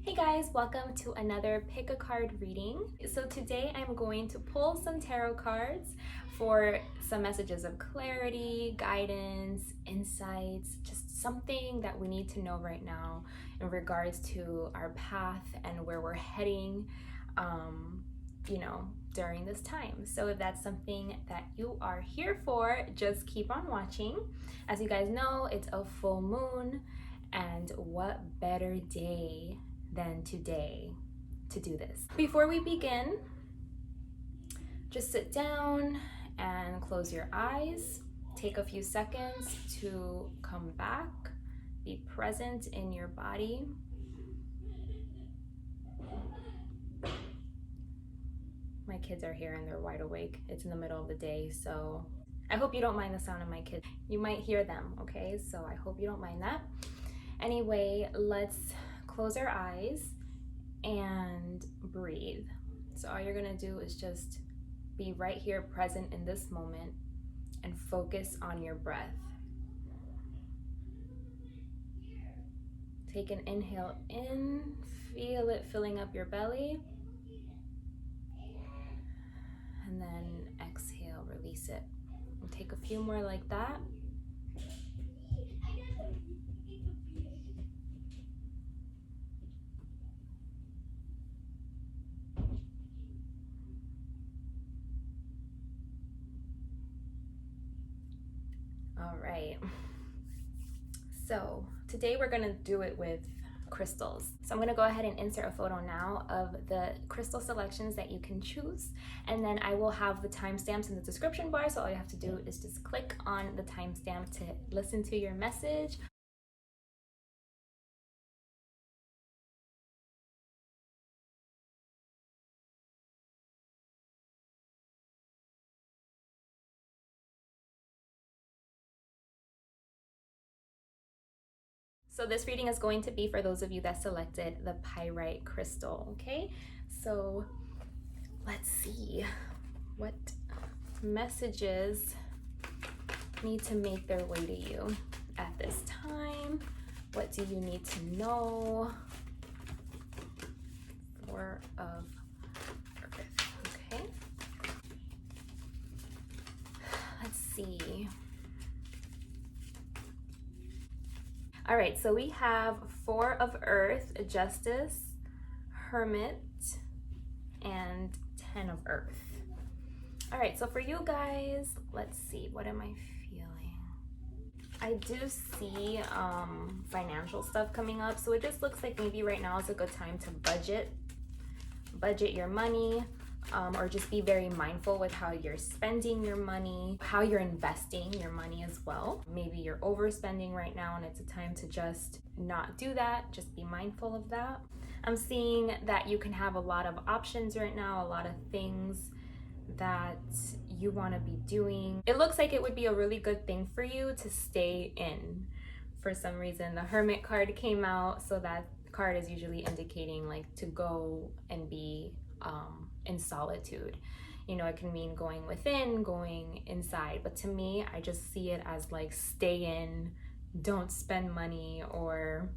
Hey guys, welcome to another pick a card reading. So today I'm going to pull some tarot cards for some messages of clarity, guidance, insights, just something that we need to know right now in regards to our path and where we're heading, during this time. So if that's something that you are here for, just keep on watching. As you guys know, it's a full moon, and what better day than today to do this. Before we begin, just sit down and close your eyes. Take a few seconds to come back, be present in your body. My kids are here and they're wide awake. It's in the middle of the day, so I hope you don't mind the sound of my kids. You might hear them, okay? So I hope you don't mind that. Anyway, let's close our eyes and breathe. So all you're gonna do is just be right here, present in this moment, and focus on your breath. Take an inhale in, feel it filling up your belly, and then exhale, release it. And take a few more like that. All right, so today we're gonna do it with crystals. So I'm gonna go ahead and insert a photo now of the crystal selections that you can choose, and then I will have the timestamps in the description bar, so all you have to do is just click on the timestamp to listen to your message. So this reading is going to be for those of you that selected the Pyrite crystal, okay? So let's see what messages need to make their way to you at this time. What do you need to know? Four of Earth, okay? Let's see. All right, so we have Four of Earth, Justice, Hermit, and 10 of Earth. All right, so for you guys, let's see, what am I feeling? I do see financial stuff coming up, so it just looks like maybe right now is a good time to budget your money, or just be very mindful with how you're spending your money, how you're investing your money as well. Maybe you're overspending right now and it's a time to just not do that, just be mindful of that. I'm seeing that you can have a lot of options right now, a lot of things that you want to be doing. It looks like it would be a really good thing for you to stay in. For some reason, the Hermit card came out, so that card is usually indicating like to go and be in solitude. You know, it can mean going within, going inside, but to me, I just see it as like stay in, don't spend money, or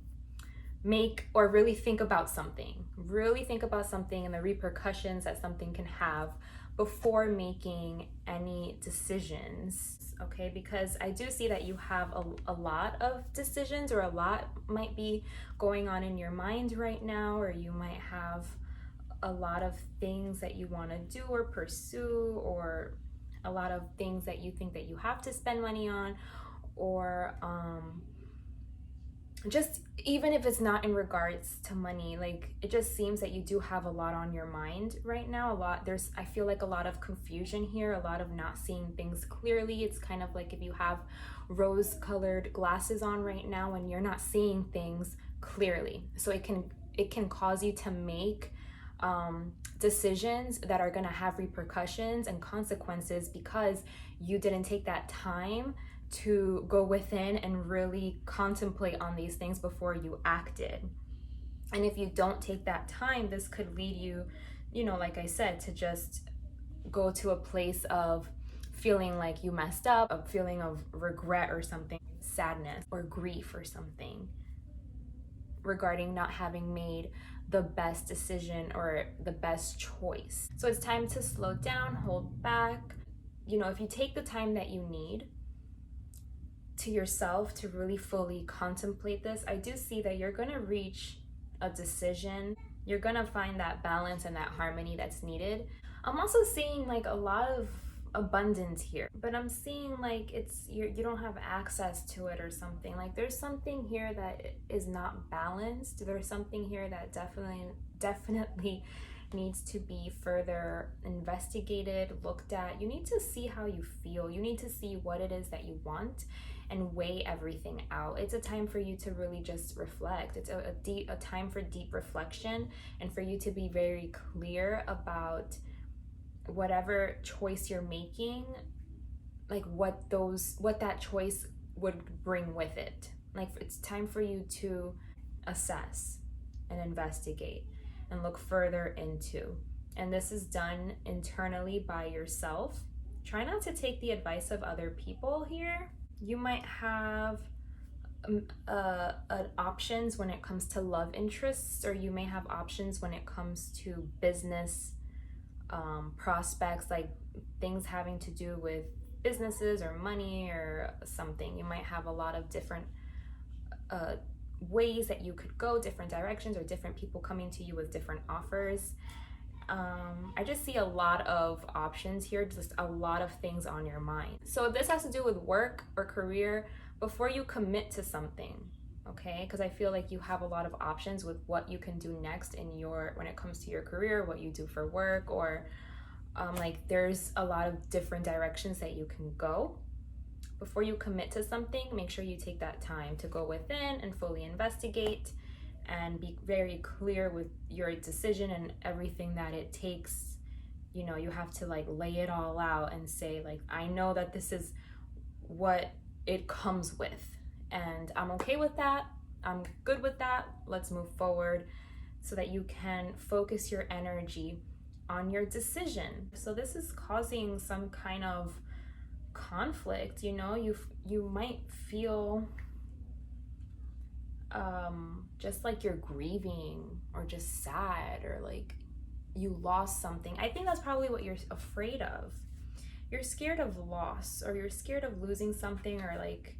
really think about something. Really think about something and the repercussions that something can have before making any decisions, okay? Because I do see that you have a lot of decisions, or a lot might be going on in your mind right now, or you might have a lot of things that you want to do or pursue, or a lot of things that you think that you have to spend money on, or just even if it's not in regards to money, like it just seems that you do have a lot on your mind right now. I feel like a lot of confusion here, a lot of not seeing things clearly. It's kind of like if you have rose-colored glasses on right now and you're not seeing things clearly. So it can cause you to make decisions that are going to have repercussions and consequences because you didn't take that time to go within and really contemplate on these things before you acted. And if you don't take that time, this could lead you, like I said, to just go to a place of feeling like you messed up, a feeling of regret or something, sadness or grief or something. regarding not having made the best decision or the best choice. So it's time to slow down, hold back. You know, if you take the time that you need to yourself to really fully contemplate this, I do see that you're going to reach a decision. You're going to find that balance and that harmony that's needed. I'm also seeing like a lot of abundance here, but I'm seeing like you don't have access to it or something. Like there's something here that is not balanced. There's something here that definitely needs to be further investigated, looked at. You need to see how you feel. You need to see what it is that you want and weigh everything out. It's a time for you to really just reflect. It's a time for deep reflection and for you to be very clear about whatever choice you're making, like what that choice would bring with it. Like it's time for you to assess and investigate and look further into. And this is done internally by yourself. Try not to take the advice of other people here. You might have options when it comes to love interests, or you may have options when it comes to business prospects, like things having to do with businesses or money or something. You might have a lot of different ways that you could go, different directions, or different people coming to you with different offers. I just see a lot of options here, just a lot of things on your mind. So if this has to do with work or career, before you commit to something, okay? Because I feel like you have a lot of options with what you can do next when it comes to your career, what you do for work, or like there's a lot of different directions that you can go. Before you commit to something, make sure you take that time to go within and fully investigate and be very clear with your decision and everything that it takes. You know, you have to like lay it all out and say like, I know that this is what it comes with, and I'm okay with that. I'm good with that. Let's move forward so that you can focus your energy on your decision. So this is causing some kind of conflict. You know, you might feel just like you're grieving or just sad, or like you lost something. I think that's probably what you're afraid of. You're scared of loss, or you're scared of losing something, or like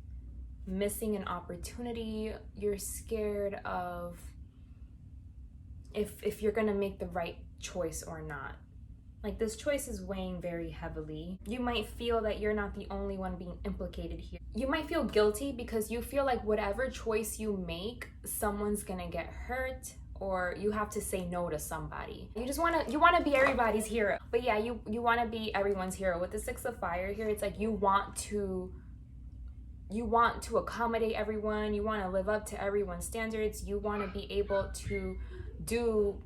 missing an opportunity. You're scared of if you're gonna make the right choice or not. Like this choice is weighing very heavily. You might feel that you're not the only one being implicated here. You might feel guilty because you feel like whatever choice you make, someone's gonna get hurt, or you have to say no to somebody. You wanna be everybody's hero. But yeah, you wanna be everyone's hero. With the Six of Fire here, it's like you want to accommodate everyone. You wanna live up to everyone's standards. You wanna be able to do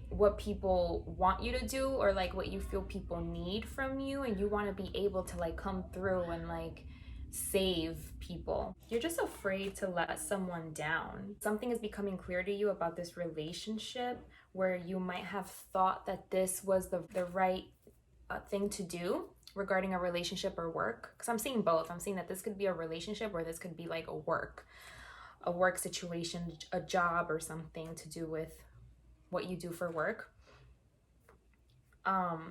what people want you to do, or like what you feel people need from you, and you want to be able to like come through and like save people. You're just afraid to let someone down. Something is becoming clear to you about this relationship where you might have thought that this was the right thing to do regarding a relationship or work, because I'm seeing both. I'm seeing that this could be a relationship, or this could be like a work situation, a job, or something to do with what you do for work.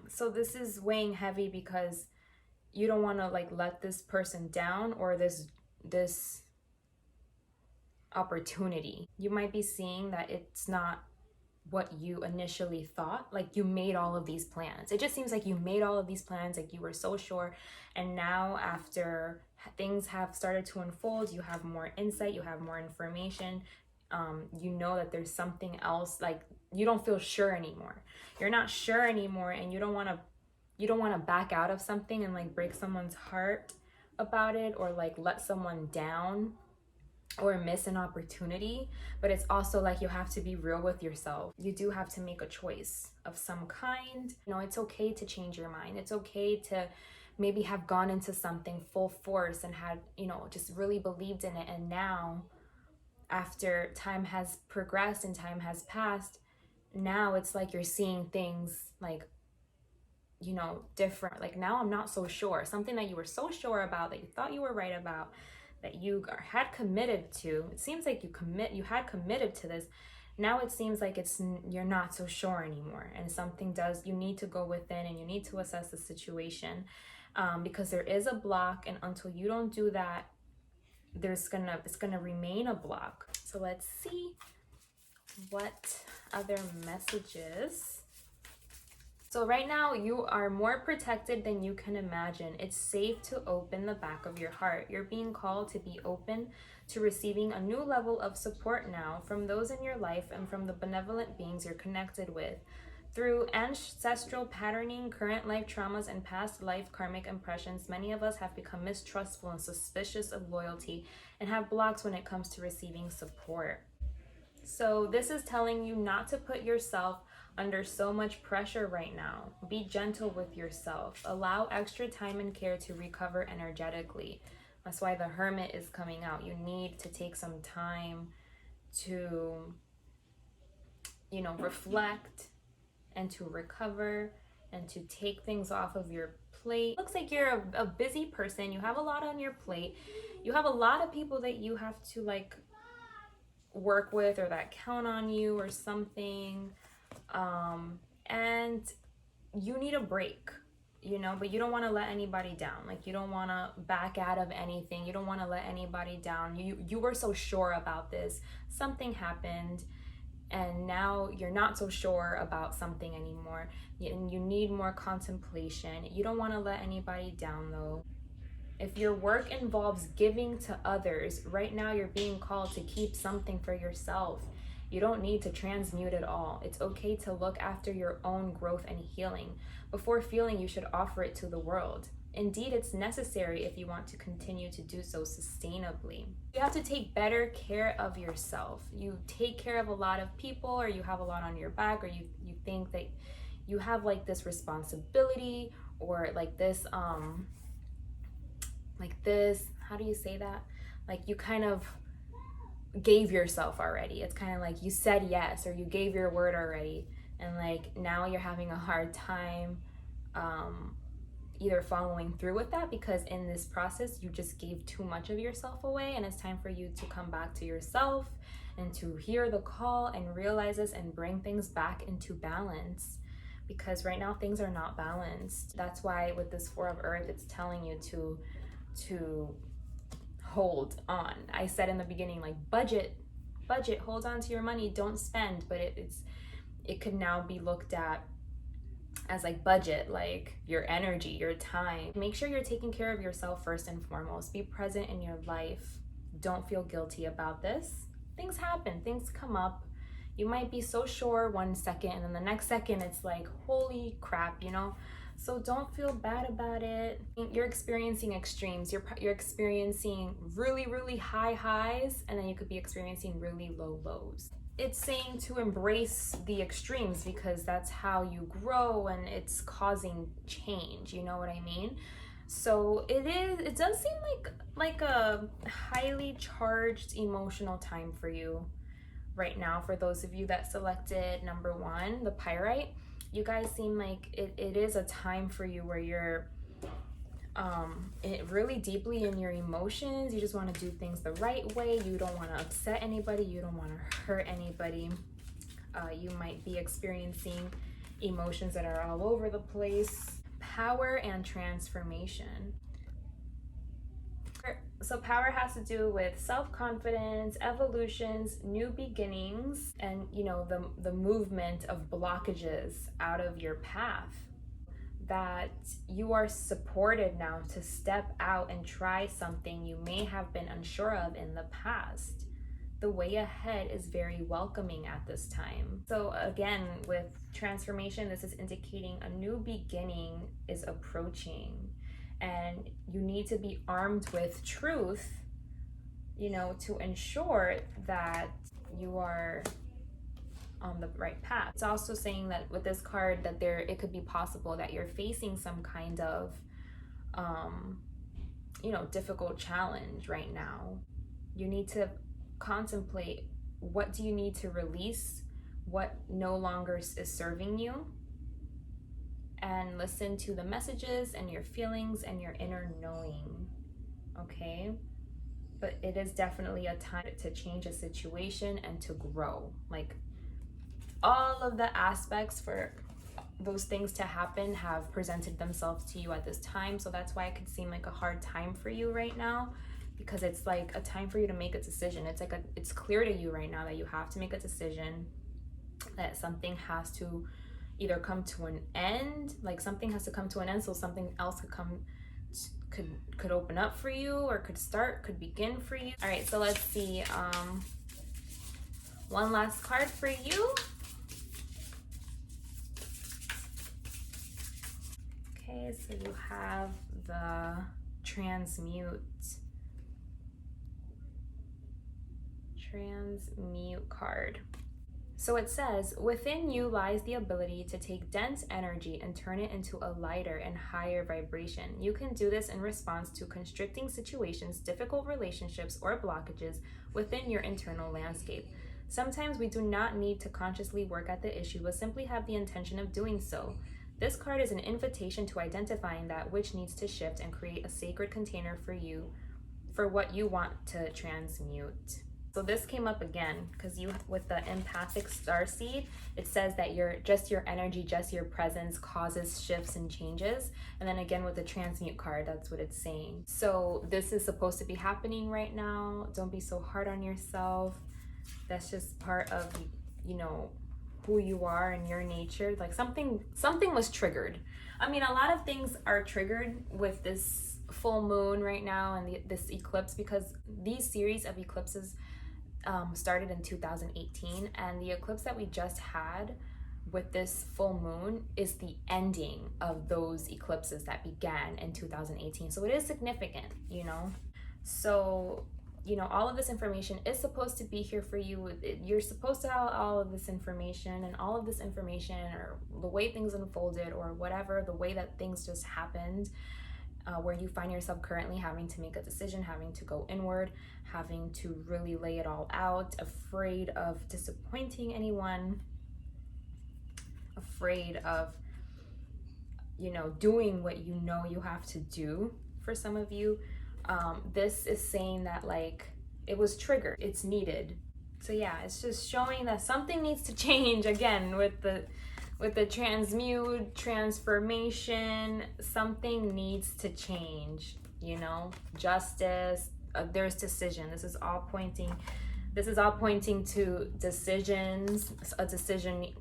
So this is weighing heavy because you don't want to like let this person down, or this opportunity. You might be seeing that it's not what you initially thought. Like you made all of these plans. It just seems like you made all of these plans, like you were so sure, and now after things have started to unfold, you have more insight, you have more information. You know that there's something else. Like you don't feel sure anymore. You're not sure anymore, and you don't want to back out of something and like break someone's heart about it, or like let someone down, or miss an opportunity. But it's also like you have to be real with yourself. You do have to make a choice of some kind. You know, it's okay to change your mind. It's okay to maybe have gone into something full force and had, you know, just really believed in it, and now after time has progressed and time has passed, now it's like you're seeing things like, you know, different. Like now I'm not so sure. Something that you were so sure about, that you thought you were right about, that you had committed to. It seems like you had committed to this. Now it seems like you're not so sure anymore, and you need to go within and you need to assess the situation, because there is a block, and until you don't do that, it's gonna remain a block. So let's see what other messages. So right now you are more protected than you can imagine. It's safe to open the back of your heart. You're being called to be open to receiving a new level of support now from those in your life and from the benevolent beings you're connected with. Through ancestral patterning, current life traumas, and past life karmic impressions, many of us have become mistrustful and suspicious of loyalty and have blocks when it comes to receiving support. So this is telling you not to put yourself under so much pressure right now. Be gentle with yourself. Allow extra time and care to recover energetically. That's why the Hermit is coming out. You need to take some time to, reflect and to recover and to take things off of your plate. Looks like you're a busy person. You have a lot on your plate. You have a lot of people that you have to work with or that count on you or something. And you need a break, but you don't want to let anybody down. You don't want to back out of anything. You don't want to let anybody down. You were so sure about this. Something happened, and now you're not so sure about something anymore. And you need more contemplation. You don't want to let anybody down, though. If your work involves giving to others, right now you're being called to keep something for yourself. You don't need to transmute it all. It's okay to look after your own growth and healing. Before feeling, you should offer it to the world. Indeed, it's necessary if you want to continue to do so sustainably. You have to take better care of yourself. You take care of a lot of people, or you have a lot on your back, or you think that you have this responsibility, or this, how do you say that? You kind of gave yourself already. It's kind of you said yes, or you gave your word already, and now you're having a hard time either following through with that, because in this process you just gave too much of yourself away, and it's time for you to come back to yourself and to hear the call and realize this and bring things back into balance, because right now things are not balanced. That's why with this Four of Earth, it's telling you to hold on. I said in the beginning, budget, hold on to your money, don't spend, but it could now be looked at as budget, your energy, your time. Make sure you're taking care of yourself first and foremost. Be present in your life. Don't feel guilty about this. Things happen, things come up. You might be so sure one second, and then the next second it's holy crap, So don't feel bad about it. You're experiencing extremes. You're experiencing really, really high highs, and then you could be experiencing really low lows. It's saying to embrace the extremes, because that's how you grow, and it's causing change. You know what I mean? So it does seem like a highly charged emotional time for you right now. For those of you that selected number 1, the Pyrite, you guys seem like it is a time for you where you're really deeply in your emotions. You just want to do things the right way. You don't want to upset anybody. You don't want to hurt anybody. You might be experiencing emotions that are all over the place. Power and transformation. So power has to do with self-confidence, evolutions, new beginnings, and the movement of blockages out of your path. That you are supported now to step out and try something you may have been unsure of in the past. The way ahead is very welcoming at this time. So again, with transformation, this is indicating a new beginning is approaching. And you need to be armed with truth, to ensure that you are on the right path. It's also saying that with this card that it could be possible that you're facing some kind of, difficult challenge right now. You need to contemplate, what do you need to release? What no longer is serving you? And listen to the messages and your feelings and your inner knowing, okay? but it is definitely a time to change a situation and to grow. Like, all of the aspects for those things to happen have presented themselves to you at this time. So that's why it could seem like a hard time for you right now, because it's like a time for you to make a decision. It's clear to you right now that you have to make a decision, that something has to either come to an end, like something has to come to an end so something else could open up for you, or could begin for you. All right, so let's see. One last card for you. Okay, so you have the transmute card. So it says, within you lies the ability to take dense energy and turn it into a lighter and higher vibration. You can do this in response to constricting situations, difficult relationships, or blockages within your internal landscape. Sometimes we do not need to consciously work at the issue, but simply have the intention of doing so. This card is an invitation to identifying that which needs to shift and create a sacred container for you, for what you want to transmute. So this came up again because with the empathic starseed, it says that your energy, just your presence causes shifts and changes. And then again with the transmute card, that's what it's saying. So this is supposed to be happening right now. Don't be so hard on yourself. That's just part of, who you are and your nature. Like something was triggered. I mean, a lot of things are triggered with this full moon right now and this eclipse, because these series of eclipses started in 2018, and the eclipse that we just had with this full moon is the ending of those eclipses that began in 2018. So it is significant, So, all of this information is supposed to be here for you. You're supposed to have all of this information, and all of this information, or the way things unfolded, or whatever, the way that things just happened, where you find yourself currently having to make a decision, having to go inward, having to really lay it all out, afraid of disappointing anyone, afraid of, doing what you have to do. For some of you, this is saying that like it was triggered, it's needed. So yeah, it's just showing that something needs to change again with the transmute, transformation. Something needs to change, justice. There's decision. This is all pointing to decisions, a decision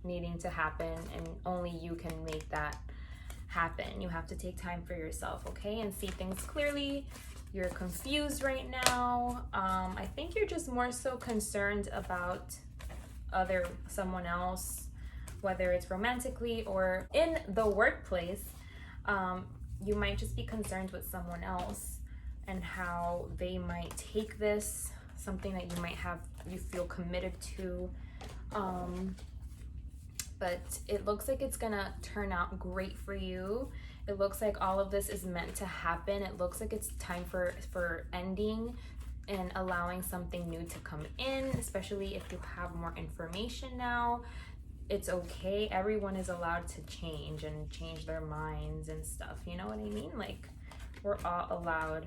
needing to happen, and only you can make that happen. You have to take time for yourself, okay, and see things clearly. You're confused right now. I think you're just more so concerned about someone else, whether it's romantically or in the workplace. You might just be concerned with someone else and how they might take this, something that you feel committed to. But it looks like it's gonna turn out great for you. It looks like all of this is meant to happen. It looks like it's time for ending and allowing something new to come in, especially if you have more information now. It's okay. Everyone is allowed to change and change their minds and stuff. You know what I mean? Like, we're all allowed.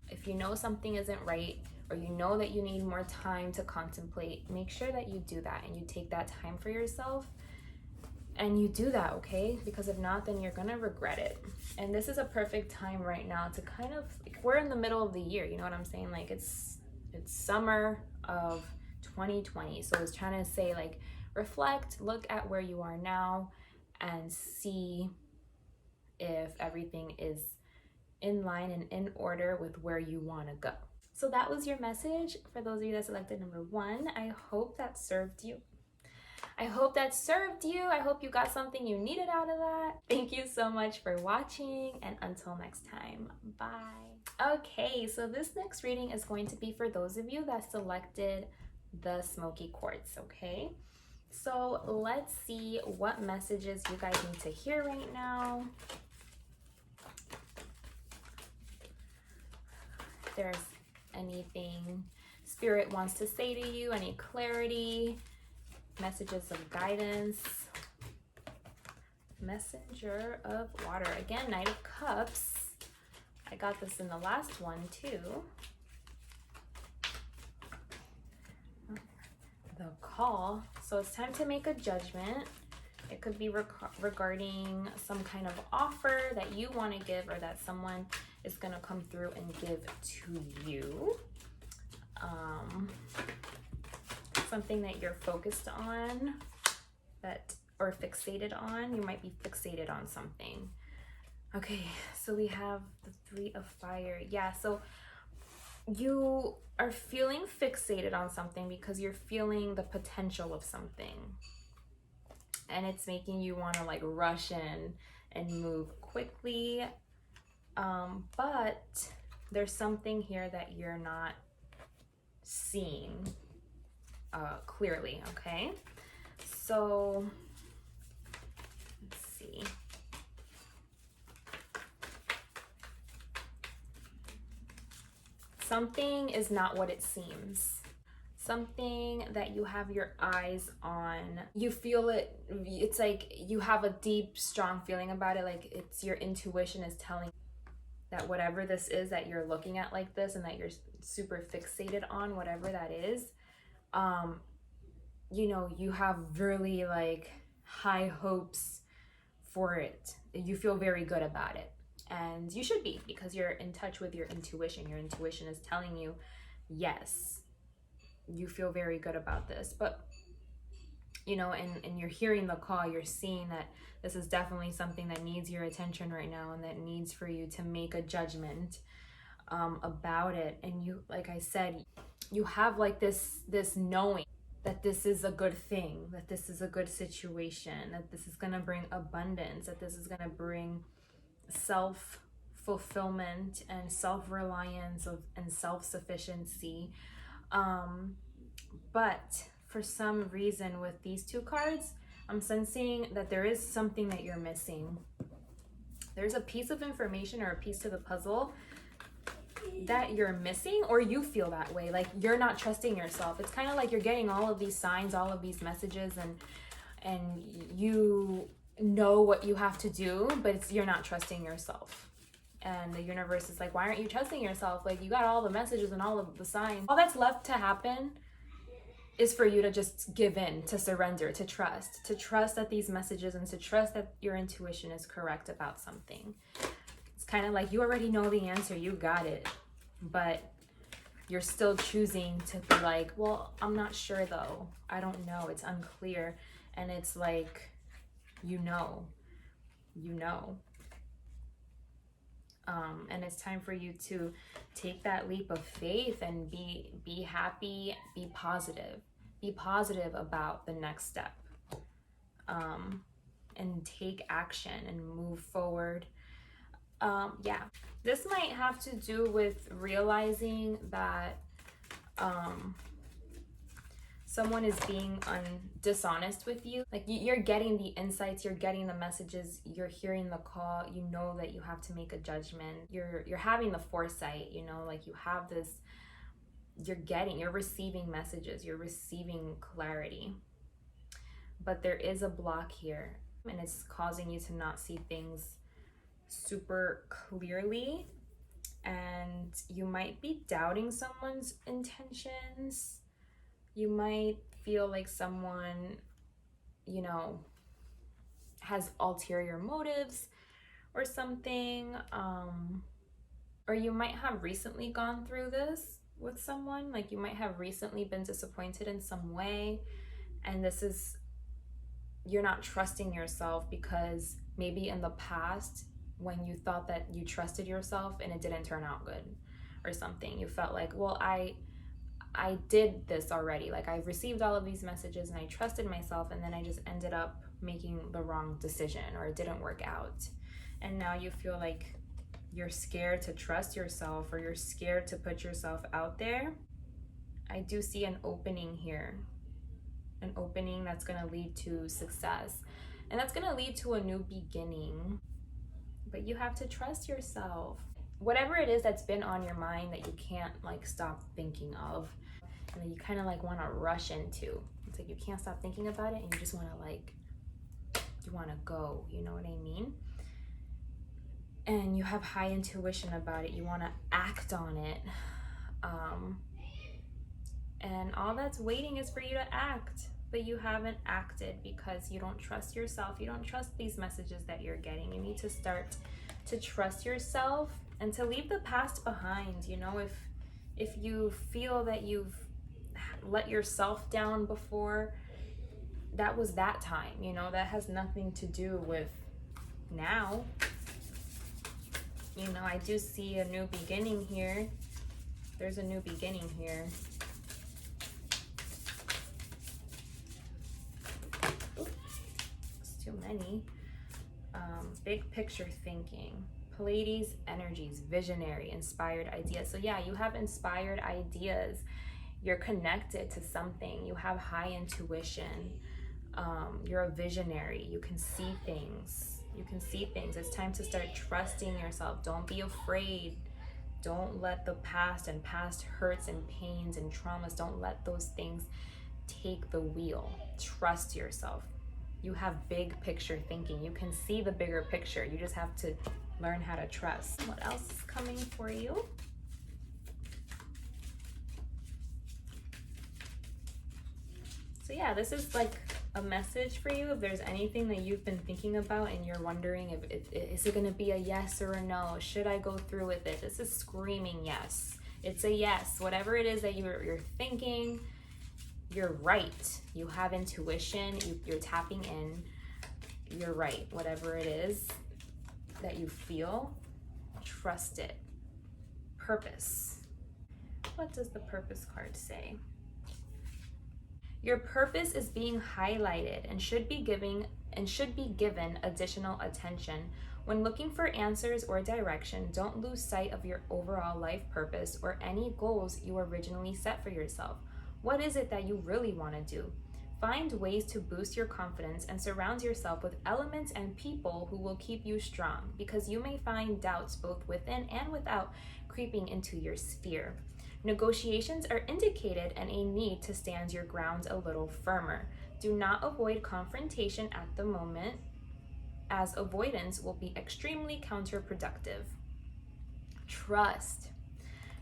If you know something isn't right, or you know that you need more time to contemplate, make sure that you do that and you take that time for yourself. And you do that, okay? Because if not, then you're gonna regret it. And this is a perfect time right now to kind of, we're in the middle of the year, you know what I'm saying? Like it's summer of 2020. So it's trying to say like, reflect, look at where you are now, and see if everything is in line and in order with where you wanna go. So that was your message for those of you that selected number 1. I hope that served you. I hope you got something you needed out of that. Thank you so much for watching, and until next time, bye. Okay, so this next reading is going to be for those of you that selected the Smokey Quartz, okay? So let's see what messages you guys need to hear right now. If there's anything Spirit wants to say to you, any clarity, messages of guidance. Messenger of water. Again, Knight of Cups. I got this in the last one too. The call. So it's time to make a judgment. It could be regarding some kind of offer that you want to give, or that someone is going to come through and give to you. Something that you're focused on, or fixated on. You might be fixated on something. Okay, so we have the 3 of Fire. Yeah, so you are feeling fixated on something because you're feeling the potential of something. And it's making you want to like rush in and move quickly. But there's something here that you're not seeing clearly, okay? So let's see. Something is not what it seems. Something that you have your eyes on. You feel it, it's like you have a deep, strong feeling about it. Like it's your intuition is telling that whatever this is that you're looking at like this and that you're super fixated on, whatever that is, you know, you have really like high hopes for it. You feel very good about it. And you should be, because you're in touch with your intuition. Your intuition is telling you, yes, you feel very good about this. But, you know, and you're hearing the call, you're seeing that this is definitely something that needs your attention right now, and that needs for you to make a judgment about it. And you, like I said, you have like this knowing that this is a good thing, that this is a good situation, that this is going to bring abundance, that this is going to bring self-fulfillment and self-reliance and self-sufficiency. But for some reason with these 2 cards, I'm sensing that there is something that you're missing. There's a piece of information or a piece to the puzzle that you're missing, or you feel that way. Like you're not trusting yourself. It's kind of like you're getting all of these signs, all of these messages, and you know what you have to do, but you're not trusting yourself. And the universe is like, why aren't you trusting yourself? Like you got all the messages and all of the signs. All that's left to happen is for you to just give in, to surrender, to trust that these messages, and to trust that your intuition is correct about something. It's kind of like you already know the answer, you got it, but you're still choosing to be like, well, I'm not sure though. I don't know, it's unclear. And it's like, you know. And it's time for you to take that leap of faith and be happy, be positive about the next step, and take action and move forward. Yeah, this might have to do with realizing that someone is being dishonest with you. Like you're getting the insights, you're getting the messages, you're hearing the call, you know that you have to make a judgment. You're having the foresight, you know, like you have this, you're receiving messages, you're receiving clarity. But there is a block here, and it's causing you to not see things super clearly. And you might be doubting someone's intentions. You might feel like someone, you know, has ulterior motives or something. Or you might have recently gone through this with someone. Like you might have recently been disappointed in some way. And you're not trusting yourself because maybe in the past, when you thought that you trusted yourself and it didn't turn out good or something, you felt like, well, I did this already. Like I received all of these messages and I trusted myself, and then I just ended up making the wrong decision, or it didn't work out. And now you feel like you're scared to trust yourself, or you're scared to put yourself out there. I do see an opening here, an opening that's going to lead to success, and that's going to lead to a new beginning. But you have to trust yourself. Whatever it is that's been on your mind that you can't like stop thinking of, and that you kind of like want to rush into. It's like you can't stop thinking about it, and you just want to you want to go, you know what I mean? and you have high intuition about it. You want to act on it. And all that's waiting is for you to act, but you haven't acted because you don't trust yourself. You don't trust these messages that you're getting. You need to start to trust yourself and to leave the past behind. You know, if you feel that you've let yourself down before, that was that time. You know, that has nothing to do with now. You know, I do see a new beginning here. There's a new beginning here. Oops, it's too many. Big picture thinking. Pleiades energies, visionary, inspired ideas. So yeah, you have inspired ideas. You're connected to something. You have high intuition. You're a visionary. You can see things. You can see things. It's time to start trusting yourself. Don't be afraid. Don't let the past and past hurts and pains and traumas, don't let those things take the wheel. Trust yourself. You have big picture thinking. You can see the bigger picture. You just have to learn how to trust. What else is coming for you? So yeah, this is like a message for you. If there's anything that you've been thinking about and you're wondering is it going to be a yes or a no? Should I go through with it? This is screaming yes. It's a yes. Whatever it is that you're thinking, you're right. You have intuition. You're tapping in. You're right. Whatever it is that you feel, trust it. Purpose. What does the purpose card say? Your purpose is being highlighted and should be given additional attention. When looking for answers or direction, don't lose sight of your overall life purpose or any goals you originally set for yourself. What is it that you really want to do? Find ways to boost your confidence and surround yourself with elements and people who will keep you strong, because you may find doubts both within and without creeping into your sphere. Negotiations are indicated and a need to stand your ground a little firmer. Do not avoid confrontation at the moment, as avoidance will be extremely counterproductive. Trust.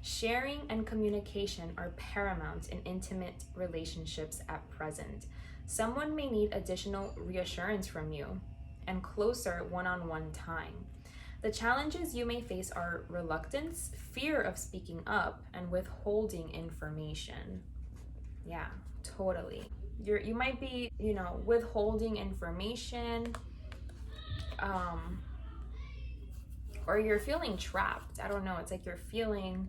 Sharing and communication are paramount in intimate relationships at present. Someone may need additional reassurance from you and closer one-on-one time. The challenges you may face are reluctance, fear of speaking up, and withholding information. Yeah, totally. You might be, withholding information, or you're feeling trapped. I don't know. It's like you're feeling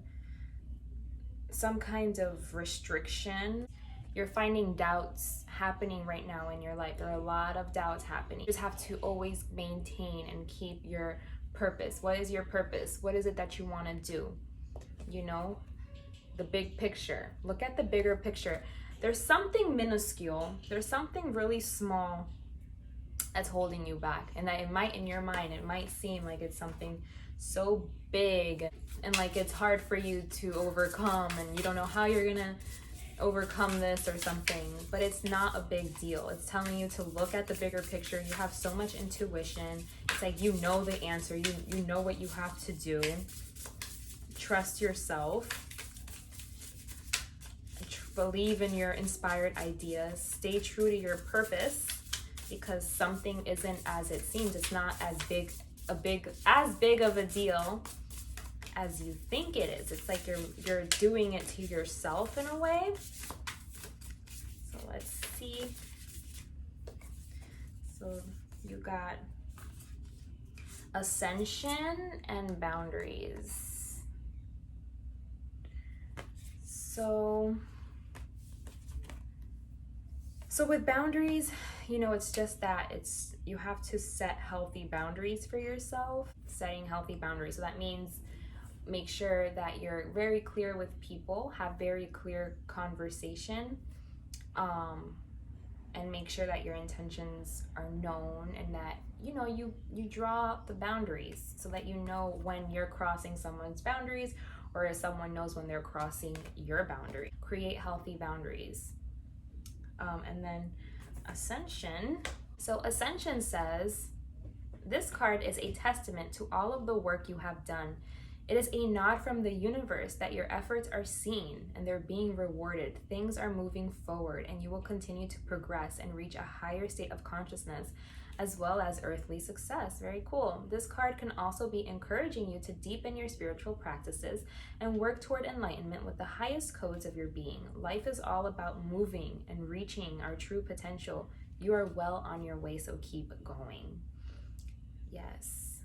some kind of restriction. You're finding doubts happening right now in your life. There are a lot of doubts happening. You just have to always maintain and keep your purpose. What is your purpose? What is it that you want to do? The big picture. Look at the bigger picture. There's something minuscule. There's something really small that's holding you back. And that in your mind, it might seem like it's something so big and like it's hard for you to overcome and you don't know how you're gonna overcome this or something, but it's not a big deal. It's telling you to look at the bigger picture. You have so much intuition. It's like you know the answer. You know what you have to do. Trust yourself. Believe in your inspired ideas. Stay true to your purpose, because something isn't as it seems. It's not as big of a deal as you think it is. It's like you're doing it to yourself in a way. So let's see. So you got ascension and boundaries. So with boundaries, it's just that you have to set healthy boundaries for yourself. Setting healthy boundaries. So that means make sure that you're very clear with people, have very clear conversation, and make sure that your intentions are known, and that you draw the boundaries so that you know when you're crossing someone's boundaries, or someone knows when they're crossing your boundary. Create healthy boundaries. And then ascension. So ascension says this card is a testament to all of the work you have done. It is a nod from the universe that your efforts are seen and they're being rewarded. Things are moving forward and you will continue to progress and reach a higher state of consciousness as well as earthly success. Very cool. This card can also be encouraging you to deepen your spiritual practices and work toward enlightenment with the highest codes of your being. Life is all about moving and reaching our true potential. You are well on your way, so keep going. Yes.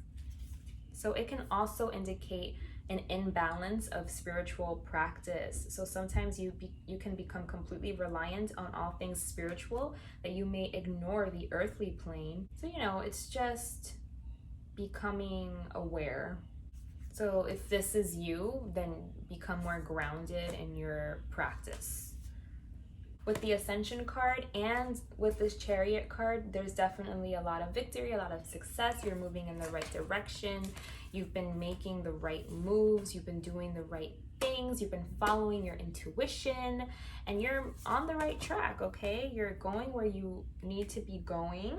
So it can also indicate an imbalance of spiritual practice. So sometimes you can become completely reliant on all things spiritual, that you may ignore the earthly plane. So, you know, it's just becoming aware. So if this is you, then become more grounded in your practice. With the Ascension card and with this Chariot card, there's definitely a lot of victory, a lot of success. You're moving in the right direction. You've been making the right moves. You've been doing the right things. You've been following your intuition and you're on the right track, okay? You're going where you need to be going.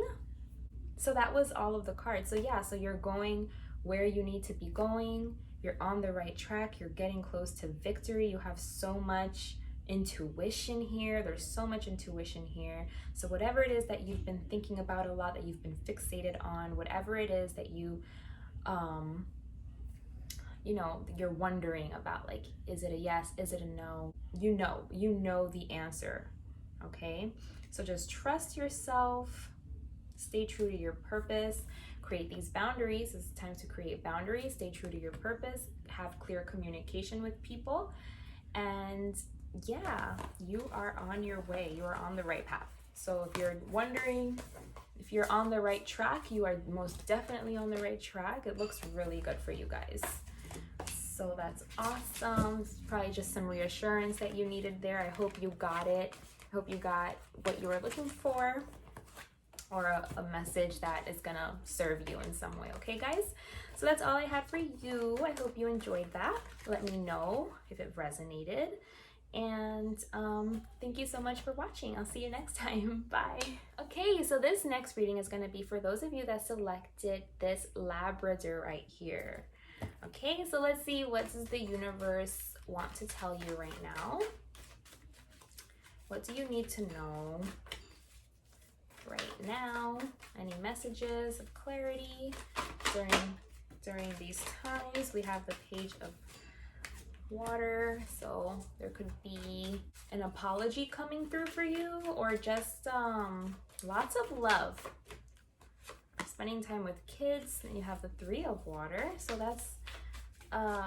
So that was all of the cards. So yeah, so you're going where you need to be going. You're on the right track. You're getting close to victory. You have so much intuition here. There's so much intuition here. So whatever it is that you've been thinking about a lot, that you've been fixated on, whatever it is that you you know, you're wondering about, like, is it a yes, is it a no? You know the answer. Okay, so just trust yourself, stay true to your purpose, create these boundaries. It's time to create boundaries, stay true to your purpose, have clear communication with people, and yeah, you are on your way. You are on the right path. So if you're wondering if you're on the right track, you are most definitely on the right track. It looks really good for you guys. So that's awesome. It's probably just some reassurance that you needed there. I hope you got it. I hope you got what you were looking for, or a message that is gonna serve you in some way. Okay, guys? So that's all I had for you. I hope you enjoyed that. Let me know if it resonated. And thank you so much for watching. I'll see you next time. Bye. Okay, so this next reading is going to be for those of you that selected this Labradorite here. Okay, so let's see, what does the universe want to tell you right now? What do you need to know right now? Any messages of clarity during these times? We have the Page of Water, so there could be an apology coming through for you, or just lots of love, spending time with kids. And you have the Three of Water, so that's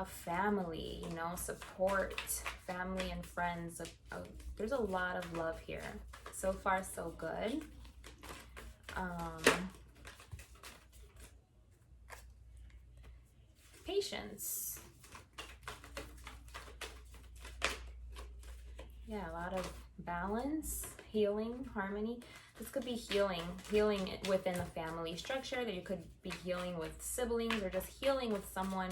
family, you know, support, family and friends. There's a lot of love here. So far so good. Patience. Yeah, a lot of balance, healing, harmony. This could be healing within the family structure, that you could be healing with siblings, or just healing with someone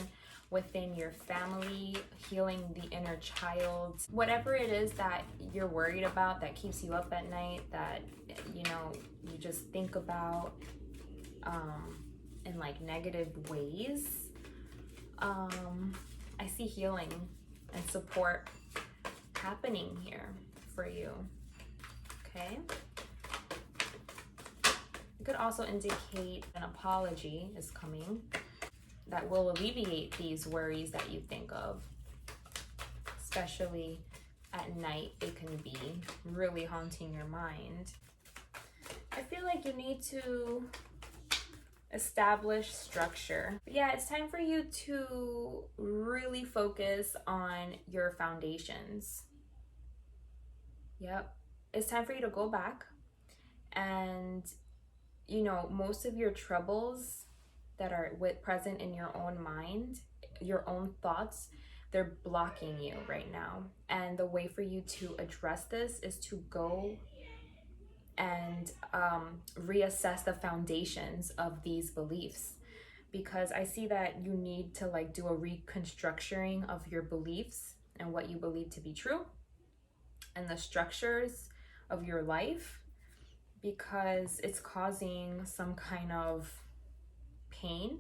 within your family, healing the inner child. Whatever it is that you're worried about, that keeps you up at night, that, you know, you just think about in like negative ways. I see healing and support happening here for you. Okay, it could also indicate an apology is coming that will alleviate these worries that you think of, especially at night. It can be really haunting your mind. I feel like you need to establish structure. But yeah, it's time for you to really focus on your foundations. Yep, it's time for you to go back, and you know, most of your troubles that are present in your own mind, your own thoughts, they're blocking you right now. And the way for you to address this is to go and reassess the foundations of these beliefs, because I see that you need to like do a reconstructing of your beliefs and what you believe to be true and the structures of your life, because it's causing some kind of pain,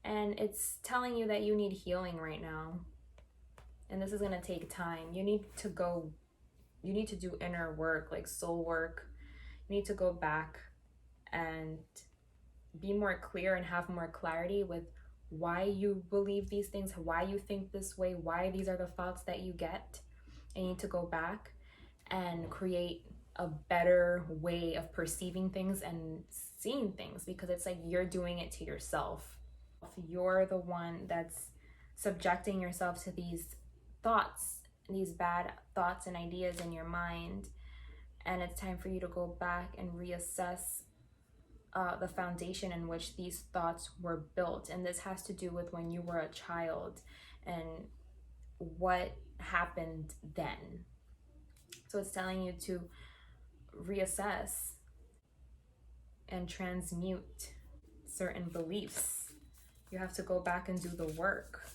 and it's telling you that you need healing right now. And this is going to take time. You need to do inner work, like soul work. You need to go back and be more clear and have more clarity with why you believe these things, why you think this way, why these are the thoughts that you get. And you need to go back and create a better way of perceiving things and seeing things, because it's like you're doing it to yourself. You're the one that's subjecting yourself to these thoughts, these bad thoughts and ideas in your mind. And it's time for you to go back and reassess the foundation in which these thoughts were built. And this has to do with when you were a child and what happened then. So it's telling you to reassess and transmute certain beliefs. You have to go back and do the work.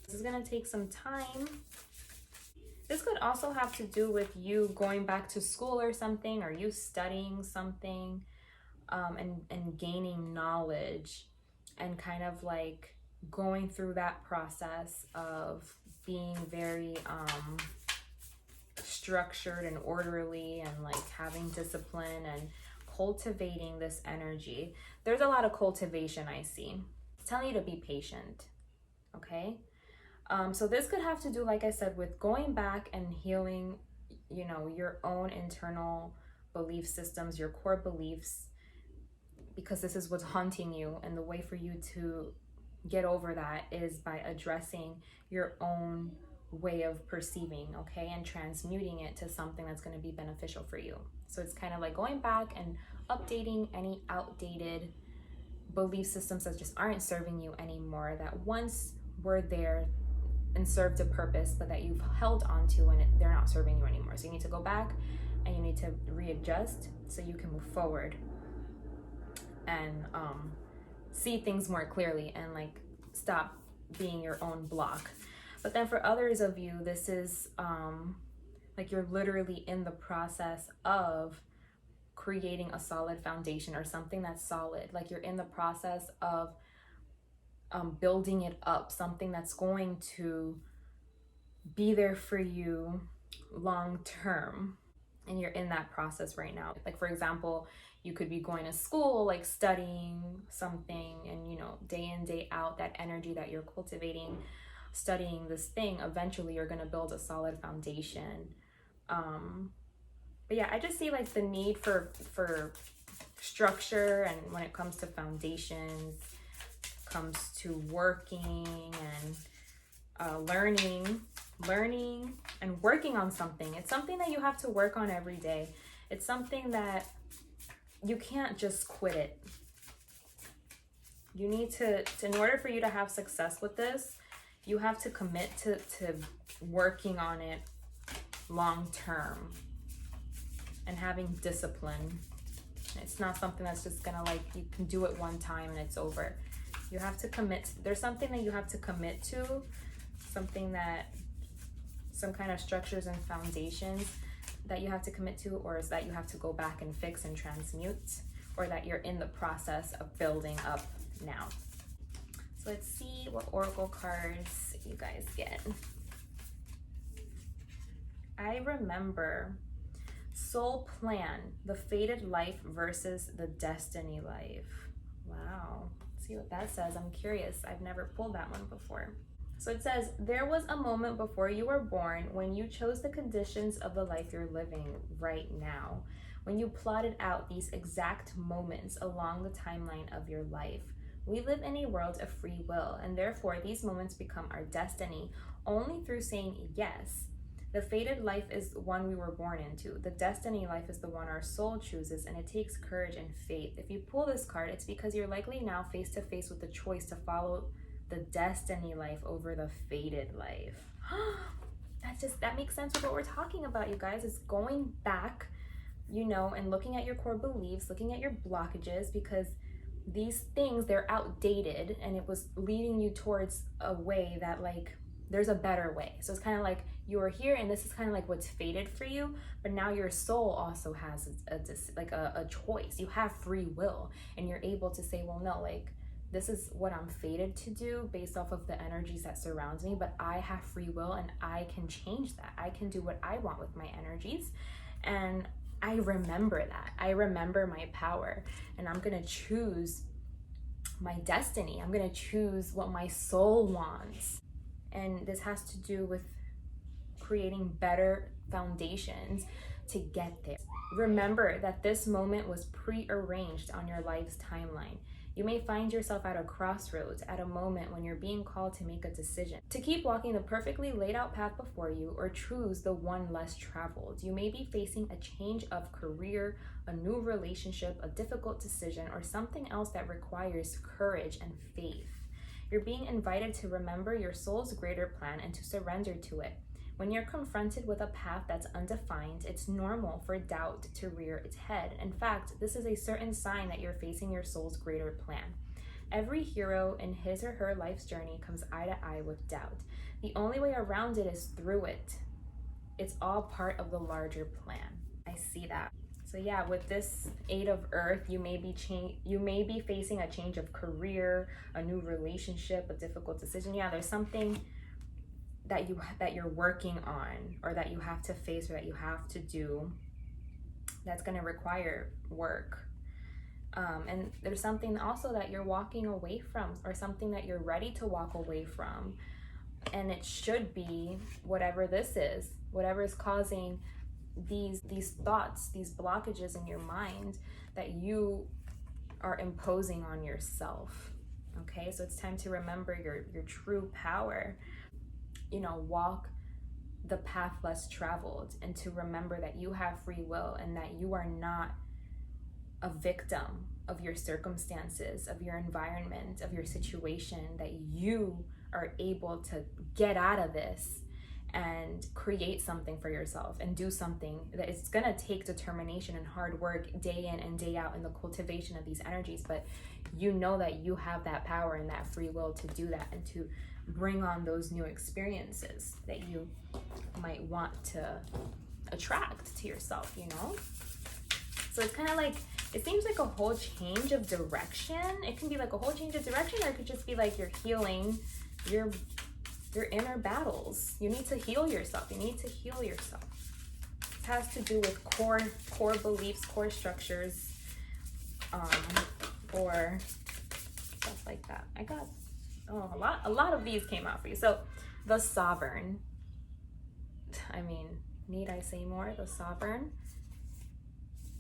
This is going to take some time. This could also have to do with you going back to school or something, or you studying something, and gaining knowledge, and kind of like going through that process of being very structured and orderly, and like having discipline and cultivating this energy. There's a lot of cultivation I see. It's telling you to be patient, okay? So this could have to do, like I said, with going back and healing, you know, your own internal belief systems, your core beliefs, because this is what's haunting you. And the way for you to get over that is by addressing your own way of perceiving, okay, and transmuting it to something that's going to be beneficial for you. So it's kind of like going back and updating any outdated belief systems that just aren't serving you anymore, that once were there and served a purpose, but that you've held on to and they're not serving you anymore. So you need to go back and you need to readjust so you can move forward and see things more clearly and like stop being your own block. But then for others of you, this is like you're literally in the process of creating a solid foundation or something that's solid. Like you're in the process of building it up, something that's going to be there for you long term. And you're in that process right now. Like, for example, you could be going to school, like studying something, and, you know, day in, day out, that energy that you're cultivating, studying this thing, eventually you're going to build a solid foundation. But yeah, I just see like the need for structure, and when it comes to foundations, comes to working and learning and working on something. It's something that you have to work on every day. It's something that you can't just quit it. You need to in order for you to have success with this, you have to commit to working on it long term and having discipline. It's not something that's just gonna like, you can do it one time and it's over. You have to commit. There's something that you have to commit to, something that, some kind of structures and foundations that you have to commit to, or is that you have to go back and fix and transmute, or that you're in the process of building up now. So let's see what oracle cards you guys get. I remember soul plan, the fated life versus the destiny life. Wow. Let's see what that says. I'm curious. I've never pulled that one before. So it says, there was a moment before you were born when you chose the conditions of the life you're living right now, when you plotted out these exact moments along the timeline of your life. We live in a world of free will, and therefore these moments become our destiny only through saying yes. The fated life is the one we were born into. The destiny life is the one our soul chooses, and it takes courage and faith. If you pull this card, it's because you're likely now face to face with the choice to follow the destiny life over the fated life. That makes sense with what we're talking about, you guys. It's going back, you know, and looking at your core beliefs, looking at your blockages, because these things, they're outdated, and it was leading you towards a way that, like, there's a better way. So it's kind of like you are here, and this is kind of like what's fated for you, but now your soul also has a choice. You have free will, and you're able to say, well, no, like, this is what I'm fated to do based off of the energies that surrounds me, but I have free will and I can change that. I can do what I want with my energies. And I remember that. I remember my power, and I'm going to choose my destiny. I'm going to choose what my soul wants. And this has to do with creating better foundations to get there. Remember that this moment was prearranged on your life's timeline. You may find yourself at a crossroads, at a moment when you're being called to make a decision, to keep walking the perfectly laid out path before you, or choose the one less traveled. You may be facing a change of career, a new relationship, a difficult decision, or something else that requires courage and faith. You're being invited to remember your soul's greater plan and to surrender to it. When you're confronted with a path that's undefined, it's normal for doubt to rear its head. In fact, this is a certain sign that you're facing your soul's greater plan. Every hero in his or her life's journey comes eye to eye with doubt. The only way around it is through it. It's all part of the larger plan. I see that. So yeah, with this 8 of Earth, you may be facing a change of career, a new relationship, a difficult decision. Yeah, there's something that you're working on, or that you have to face, or that you have to do, that's going to require work. And there's something also that you're walking away from, or something that you're ready to walk away from. And it should be whatever this is, whatever is causing these thoughts, these blockages in your mind that you are imposing on yourself. Okay, so it's time to remember your true power. Walk the path less traveled, and to remember that you have free will, and that you are not a victim of your circumstances, of your environment, of your situation, that you are able to get out of this and create something for yourself, and do something that it's going to take determination and hard work day in and day out in the cultivation of these energies. But you know that you have that power and that free will to do that, and to bring on those new experiences that you might want to attract to yourself, So it's kind of like, it seems like a whole change of direction. It can be like a whole change of direction, or it could just be like you're healing your inner battles. You need to heal yourself. It has to do with core beliefs, core structures, or stuff like that. I got a lot of these came out for you. So the Sovereign. I mean, need I say more? The Sovereign.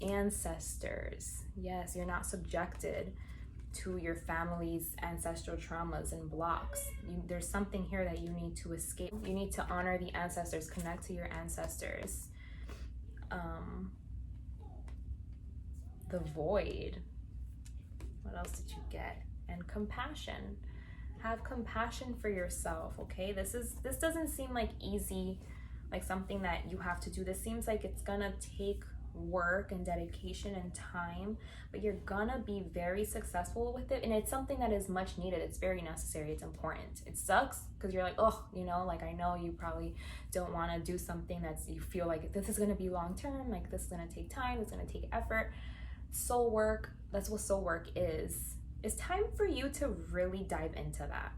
Ancestors. Yes, you're not subjected to your family's ancestral traumas and blocks. There's something here that you need to escape. You need to honor the ancestors, connect to your ancestors. The Void. What else did you get? And compassion. Have compassion for yourself, okay? This doesn't seem like easy, like something that you have to do. This seems like it's gonna take work and dedication and time, but you're gonna be very successful with it. And it's something that is much needed. It's very necessary. It's important. It sucks because you're like, like, I know you probably don't want to do something you feel like this is gonna be long term, like this is gonna take time, it's gonna take effort. Soul work, that's what soul work is. It's time for you to really dive into that.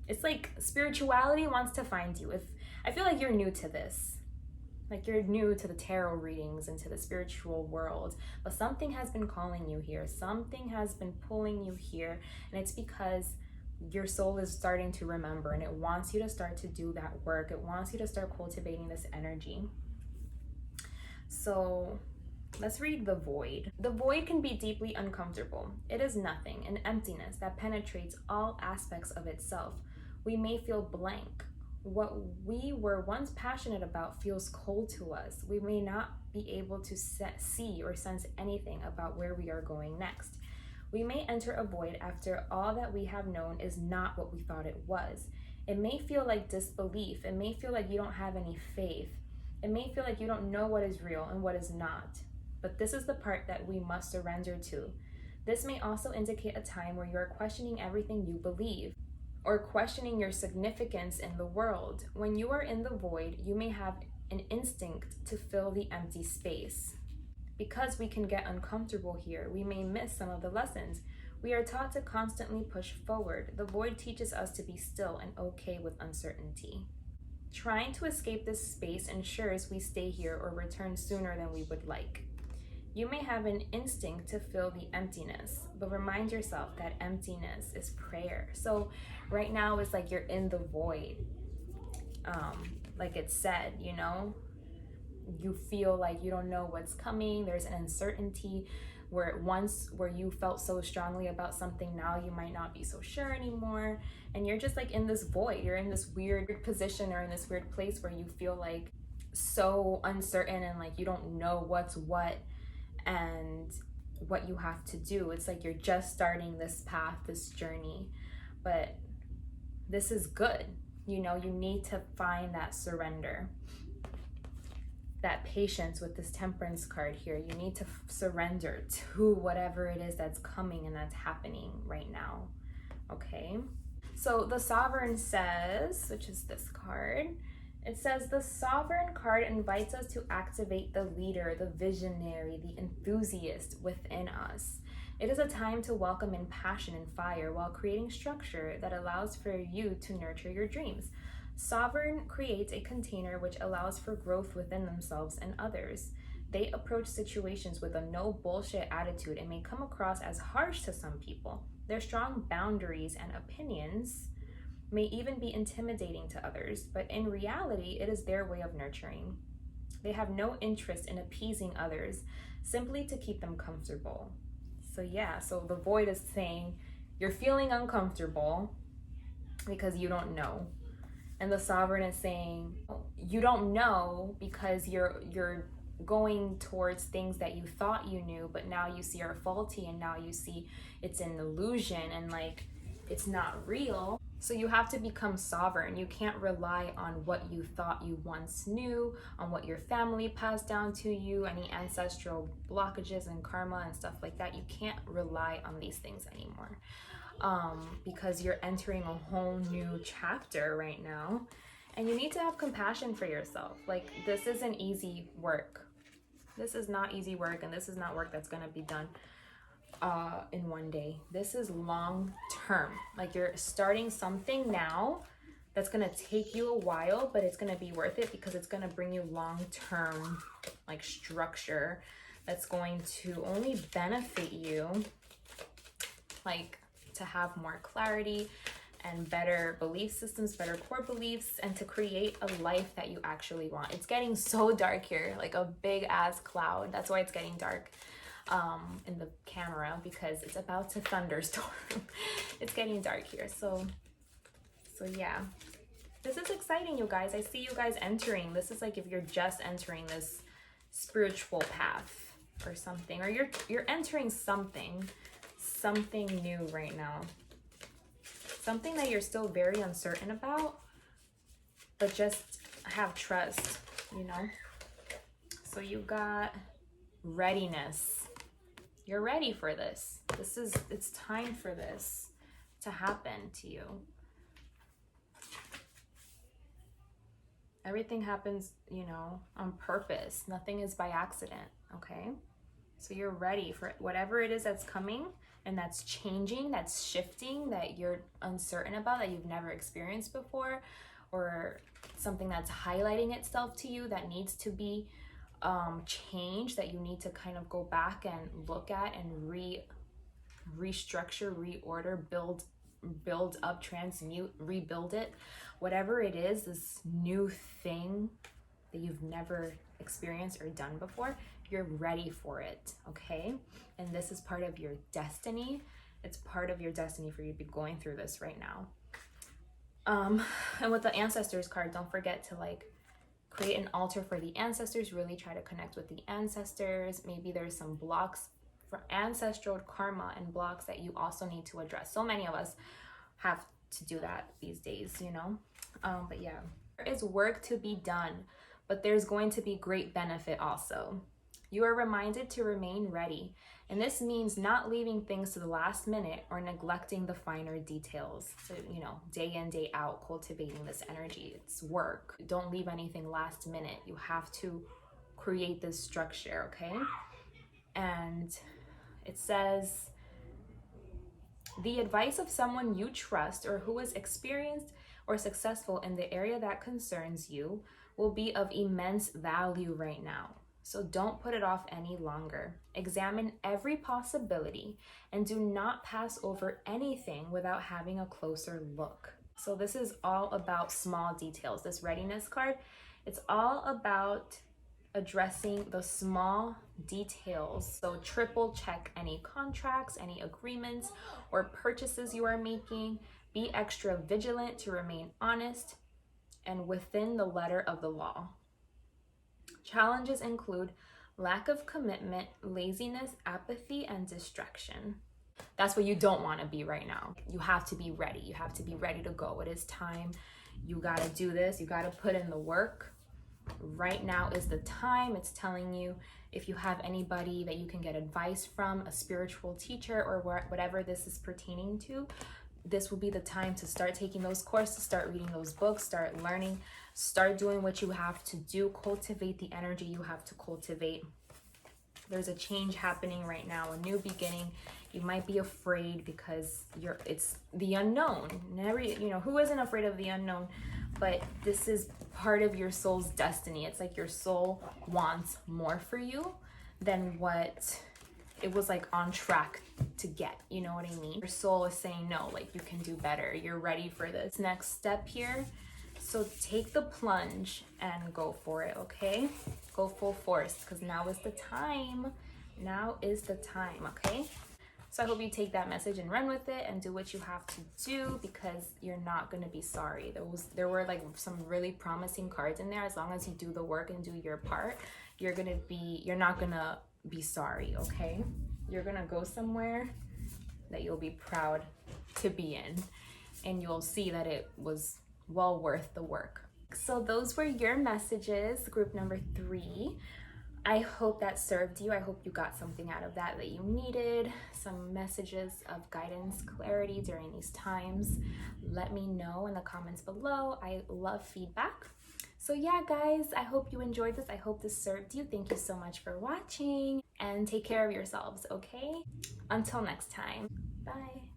It's like spirituality wants to find you. If I feel like you're new to this, like you're new to the tarot readings and to the spiritual world, but something has been calling you here. Something has been pulling you here, and it's because your soul is starting to remember, and it wants you to start to do that work. It wants you to start cultivating this energy. So let's read the Void. The Void can be deeply uncomfortable. It is nothing, an emptiness that penetrates all aspects of itself. We may feel blank. What we were once passionate about feels cold to us. We may not be able to see or sense anything about where we are going next. We may enter a void after all that we have known is not what we thought it was. It may feel like disbelief. It may feel like you don't have any faith. It may feel like you don't know what is real and what is not. But this is the part that we must surrender to. This may also indicate a time where you are questioning everything you believe. or questioning your significance in the world. When you are in the void, you may have an instinct to fill the empty space. Because we can get uncomfortable here, we may miss some of the lessons. We are taught to constantly push forward. The void teaches us to be still and okay with uncertainty. Trying to escape this space ensures we stay here or return sooner than we would like. You may have an instinct to fill the emptiness, but remind yourself that emptiness is prayer. So right now it's like you're in the void. Like it said, you know, you feel like you don't know what's coming. There's an uncertainty where you felt so strongly about something, now you might not be so sure anymore. And you're just like in this void. You're in this weird position or in this weird place where you feel like so uncertain and like you don't know what's what and what you have to do. It's like you're just starting this path, this journey, but this is good. You know, you need to find that surrender, that patience with this Temperance card here. You need to surrender to whatever it is that's coming and that's happening right now, okay? So the Sovereign says, which is this card, it says the Sovereign card invites us to activate the leader, the visionary, the enthusiast within us. It is a time to welcome in passion and fire while creating structure that allows for you to nurture your dreams. Sovereign creates a container which allows for growth within themselves and others. They approach situations with a no bullshit attitude and may come across as harsh to some people. Their strong boundaries and opinions may even be intimidating to others, but in reality, it is their way of nurturing. They have no interest in appeasing others, simply to keep them comfortable. So yeah, so the void is saying you're feeling uncomfortable because you don't know. And the Sovereign is saying you don't know because you're going towards things that you thought you knew, but now you see are faulty, and now you see it's an illusion and like it's not real. So you have to become sovereign. You can't rely on what you thought you once knew, on what your family passed down to you, any ancestral blockages and karma and stuff like that. You can't rely on these things anymore, because you're entering a whole new chapter right now, and you need to have compassion for yourself. Like, this isn't easy work. This is not easy work, and this is not work that's gonna be done in one day. This is long term. Like, you're starting something now that's gonna take you a while, but it's gonna be worth it because it's gonna bring you long-term like structure that's going to only benefit you, like to have more clarity and better belief systems, better core beliefs, and to create a life that you actually want. It's getting so dark here, like a big ass cloud. That's why it's getting dark in the camera, because it's about to thunderstorm. It's getting dark here. So yeah, this is exciting, you guys. I see you guys entering. This is like if you're just entering this spiritual path or something, or you're entering something new right now. Something that you're still very uncertain about, but just have trust, you know? So you got readiness. You're ready for this. It's time for this to happen to you. Everything happens, you know, on purpose. Nothing is by accident, okay? So you're ready for whatever it is that's coming and that's changing, that's shifting, that you're uncertain about, that you've never experienced before, or something that's highlighting itself to you that needs to be changed, that you need to kind of go back and look at and restructure, reorder, build up, transmute, rebuild it. Whatever it is, this new thing that you've never experienced or done before, you're ready for it, okay? And this is part of your destiny. It's part of your destiny for you to be going through this right now. And with the Ancestors card, don't forget to like create an altar for the ancestors. Really try to connect with the ancestors. Maybe there's some blocks for ancestral karma and blocks that you also need to address. So many of us have to do that these days, you know? But yeah, there is work to be done, but there's going to be great benefit also. You are reminded to remain ready, and this means not leaving things to the last minute or neglecting the finer details. So, day in, day out, cultivating this energy. It's work. Don't leave anything last minute. You have to create this structure, okay? And it says, the advice of someone you trust or who is experienced or successful in the area that concerns you will be of immense value right now. So don't put it off any longer. Examine every possibility and do not pass over anything without having a closer look. So this is all about small details. This readiness card, it's all about addressing the small details. So triple check any contracts, any agreements or purchases you are making. Be extra vigilant to remain honest and within the letter of the law. Challenges include lack of commitment, laziness, apathy, and distraction. That's what you don't want to be right now. You have to be ready. You have to be ready to go. It is time. You got to do this. You got to put in the work. Right now is the time. It's telling you, if you have anybody that you can get advice from, a spiritual teacher or whatever this is pertaining to, this will be the time to start taking those courses, start reading those books, start learning, start doing what you have to do, cultivate the energy you have to cultivate. There's a change happening right now, a new beginning. You might be afraid because it's the unknown. Who isn't afraid of the unknown? But this is part of your soul's destiny. It's like your soul wants more for you than what it was like on track to get. You know what I mean? Your soul is saying, no, like you can do better. You're ready for this next step here. So take the plunge and go for it, okay? Go full force, because now is the time. Now is the time, okay? So I hope you take that message and run with it and do what you have to do, because you're not going to be sorry. There were like some really promising cards in there. As long as you do the work and do your part, you're not going to be sorry, okay? You're going to go somewhere that you'll be proud to be in, and you'll see that it was well worth the work. So those were your messages, group number 3. I hope that served you. I hope you got something out of that you needed, some messages of guidance, clarity during these times. Let me know in the comments below. I love feedback. So yeah, guys, I hope you enjoyed this. I hope this served you. Thank you so much for watching, and take care of yourselves, okay? Until next time, bye.